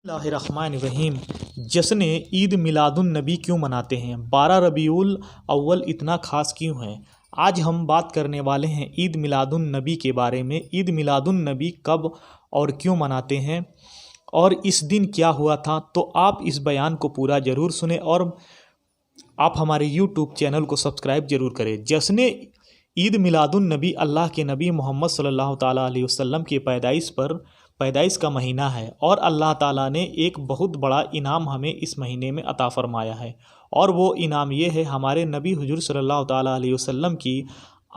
बिस्मिल्लाहिर्रहमानिर्रहीम। जश्न ईद मिलादुन्नबी क्यों मनाते हैं? 12 रबीउल अव्वल इतना ख़ास क्यों है? आज हम बात करने वाले हैं ईद मिलादुन्नबी के बारे में। ईद मिलादुन्नबी कब और क्यों मनाते हैं और इस दिन क्या हुआ था, तो आप इस बयान को पूरा ज़रूर सुने और आप हमारे यूट्यूब चैनल को सब्सक्राइब ज़रूर करें। जश्न ईद मिलादुन्नबी अल्लाह के नबी मोहम्मद सल्लल्लाहु ताला अलैहि वसल्लम की पैदाइश का महीना है और अल्लाह ताला ने एक बहुत बड़ा इनाम हमें इस महीने में अता फ़रमाया है। और वो इनाम ये है, हमारे नबी हुजूर सल्लल्लाहु ताला अलैहि वसल्लम की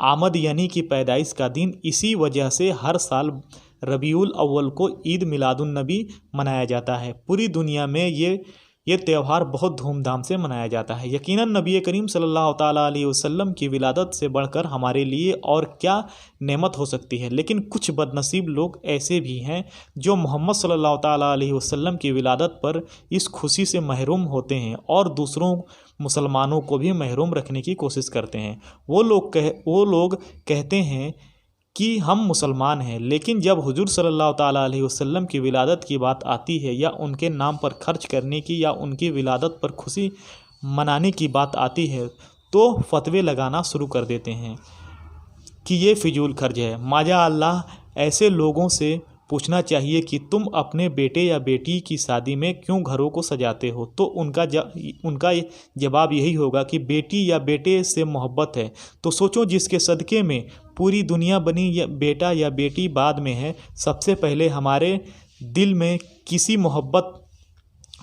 आमद यानी कि पैदाइश का दिन। इसी वजह से हर साल रबीउल अव्वल को ईद मिलादुन्नबी मनाया जाता है। पूरी दुनिया में ये त्यौहार बहुत धूमधाम से मनाया जाता है। यकीनन नबी करीम सल्लल्लाहु ताला अलैहि वसल्लम की विलादत से बढ़कर हमारे लिए और क्या नेमत हो सकती है। लेकिन कुछ बदनसीब लोग ऐसे भी हैं जो मोहम्मद सल्लल्लाहु ताला अलैहि वसल्लम की विलादत पर इस खुशी से महरूम होते हैं और दूसरों मुसलमानों को भी महरूम रखने की कोशिश करते हैं। वो लोग कहते हैं कि हम मुसलमान हैं, लेकिन जब हुजूर सल्लल्लाहु ताला अलैहि वसल्लम की विलादत की बात आती है या उनके नाम पर खर्च करने की या उनकी विलादत पर खुशी मनाने की बात आती है तो फतवे लगाना शुरू कर देते हैं कि ये फिजूल खर्च है। माजा अल्लाह, ऐसे लोगों से पूछना चाहिए कि तुम अपने बेटे या बेटी की शादी में क्यों घरों को सजाते हो, तो उनका जवाब यही होगा कि बेटी या बेटे से मोहब्बत है। तो सोचो, जिसके सदक़े में पूरी दुनिया बनी, या बेटा या बेटी बाद में है, सबसे पहले हमारे दिल में किसी मोहब्बत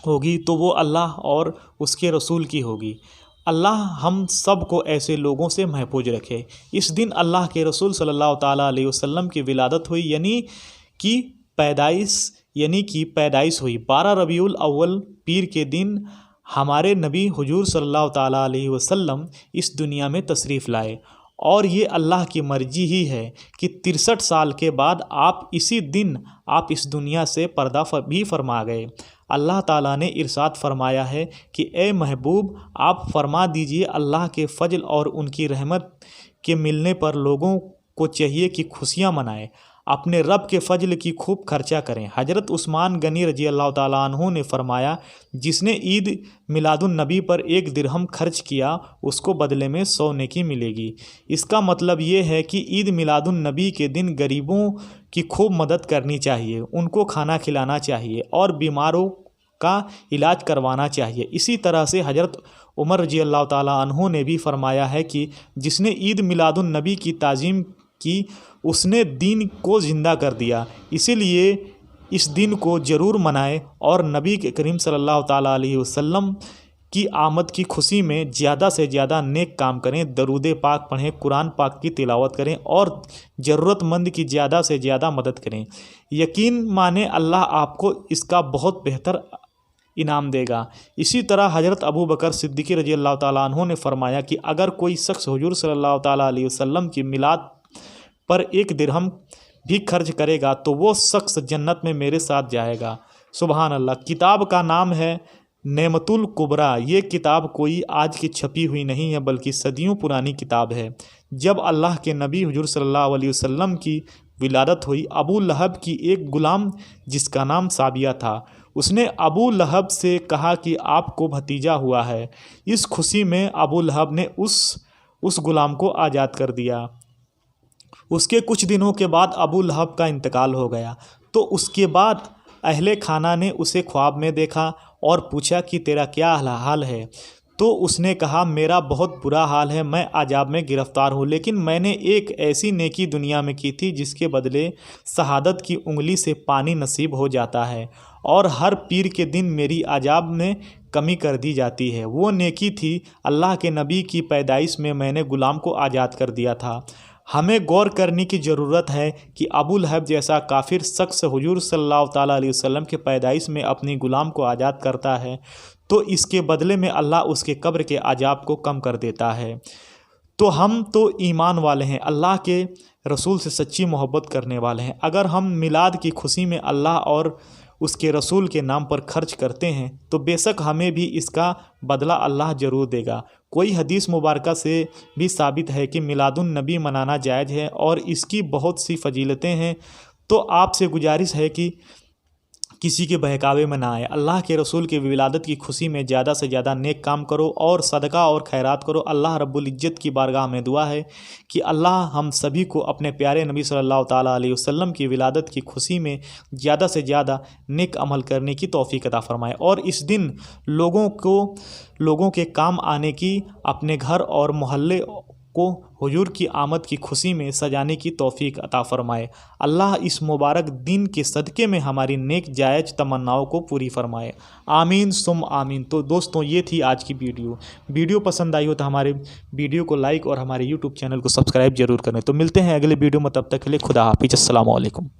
होगी तो वो अल्लाह और उसके रसूल की होगी। अल्लाह हम सब को ऐसे लोगों से महफूज रखे। इस दिन अल्लाह के रसूल सल्लल्लाहु ताला अलैहि वसल्लम की विलादत हुई यानी कि पैदाइश हुई। 12 रबीउल अव्वल पीर के दिन हमारे नबी हुजूर सल्लल्लाहु ताला अलैहि वसल्लम इस दुनिया में तशरीफ़ लाए और ये अल्लाह की मर्जी ही है कि 63 साल के बाद इसी दिन आप इस दुनिया से पर्दा भी फरमा गए। अल्लाह ताला ने इरशाद फरमाया है कि ए महबूब, आप फरमा दीजिए, अल्लाह के फजल और उनकी रहमत के मिलने पर लोगों को चाहिए कि खुशियाँ मनाएं, अपने रब के फजल की खूब खर्चा करें। हज़रत उस्मान गनी रजी अल्लाह ताला अन्हु ने फरमाया, जिसने ईद मिलादुन्नबी पर 1 दिरहम खर्च किया उसको बदले में 100 नेकी मिलेगी। इसका मतलब ये है कि ईद मिलादुन्नबी के दिन गरीबों की खूब मदद करनी चाहिए, उनको खाना खिलाना चाहिए और बीमारों का इलाज करवाना चाहिए। इसी तरह से हज़रत उमर रजी अल्लाह ताला अन्हु ने भी फरमाया है कि जिसने ईद मिलादुन्नबी की ताज़ीम की उसने दीन को ज़िंदा कर दिया। इसीलिए इस दिन को ज़रूर मनाएं और नबी करीम सल्लल्लाहु ताला अलैहि वसल्लम की आमद की खुशी में ज़्यादा से ज़्यादा नेक काम करें, दरूद पाक पढ़ें, कुरान पाक की तिलावत करें और ज़रूरतमंद की ज़्यादा से ज़्यादा मदद करें। यकीन माने अल्लाह आपको इसका बहुत बेहतर इनाम देगा। इसी तरह हज़रत अबू बकर सिद्दीक़ रजी अल्लाह ताला अन्हु ने फरमाया कि अगर कोई शख्स हुजूर सल्लल्लाहु ताला अलैहि वसल्लम की मिलाद पर 1 दिरहम भी खर्च करेगा तो वो शख्स जन्नत में मेरे साथ जाएगा। सुबहान अल्लाह। किताब का नाम है नेमतुल कुबरा। ये किताब कोई आज की छपी हुई नहीं है बल्कि सदियों पुरानी किताब है। जब अल्लाह के नबी हुजूर सल्लल्लाहु अलैहि वसल्लम की विलादत हुई, अबू लहब की एक गुलाम जिसका नाम साबिया था, उसने अबू लहब से कहा कि आपको भतीजा हुआ है। इस खुशी में अबू लहब ने उस गुलाम को आज़ाद कर दिया। उसके कुछ दिनों के बाद अबू लहब का इंतकाल हो गया। तो उसके बाद अहले खाना ने उसे ख्वाब में देखा और पूछा कि तेरा क्या हाल है? तो उसने कहा, मेरा बहुत बुरा हाल है, मैं अजाब में गिरफ़्तार हूँ, लेकिन मैंने एक ऐसी नेकी दुनिया में की थी जिसके बदले शहादत की उंगली से पानी नसीब हो जाता है और हर पीर के दिन मेरी अजाब में कमी कर दी जाती है। वो नेकी थी, अल्लाह के नबी की पैदाइश में मैंने ग़ुलाम को आज़ाद कर दिया था। हमें गौर करने की ज़रूरत है कि अबू लहब जैसा काफिर शख्स हुजूर सल्लल्लाहु ताला अलैहि वसल्लम के पैदाइश में अपनी ग़ुलाम को आज़ाद करता है तो इसके बदले में अल्लाह उसके कब्र के अजाब को कम कर देता है। तो हम तो ईमान वाले हैं, अल्लाह के रसूल से सच्ची मोहब्बत करने वाले हैं। अगर हम मिलाद की खुशी में अल्लाह और उसके रसूल के नाम पर खर्च करते हैं तो बेशक हमें भी इसका बदला अल्लाह ज़रूर देगा। कोई हदीस मुबारका से भी साबित है कि मिलादुन्नबी मनाना जायज़ है और इसकी बहुत सी फजीलतें हैं। तो आपसे गुजारिश है कि किसी के बहकावे में ना आए। अल्लाह के रसूल के विलादत की खुशी में ज़्यादा से ज़्यादा नेक काम करो और सदका और खैरात करो। अल्लाह रब्बुल इज़्ज़त की बारगाह में दुआ है कि अल्लाह हम सभी को अपने प्यारे नबी सल्लल्लाहु ताला अलैहि वसल्लम की विलादत की खुशी में ज़्यादा से ज़्यादा नेक अमल करने की तौफीक अता फरमाए और इस दिन लोगों के काम आने की, अपने घर और मोहल्ले को हुजूर की आमद की खुशी में सजाने की तौफीक अता फरमाए। अल्लाह इस मुबारक दिन के सदक़े में हमारी नेक जायज़ तमन्नाओं को पूरी फरमाए। आमीन सुम आमीन। तो दोस्तों, ये थी आज की वीडियो पसंद आई हो तो हमारे वीडियो को लाइक और हमारे यूट्यूब चैनल को सब्सक्राइब जरूर करें। तो मिलते हैं अगले वीडियो में, तब तक के लिए खुदा हाफिज़। अस्सलामु अलैकुम।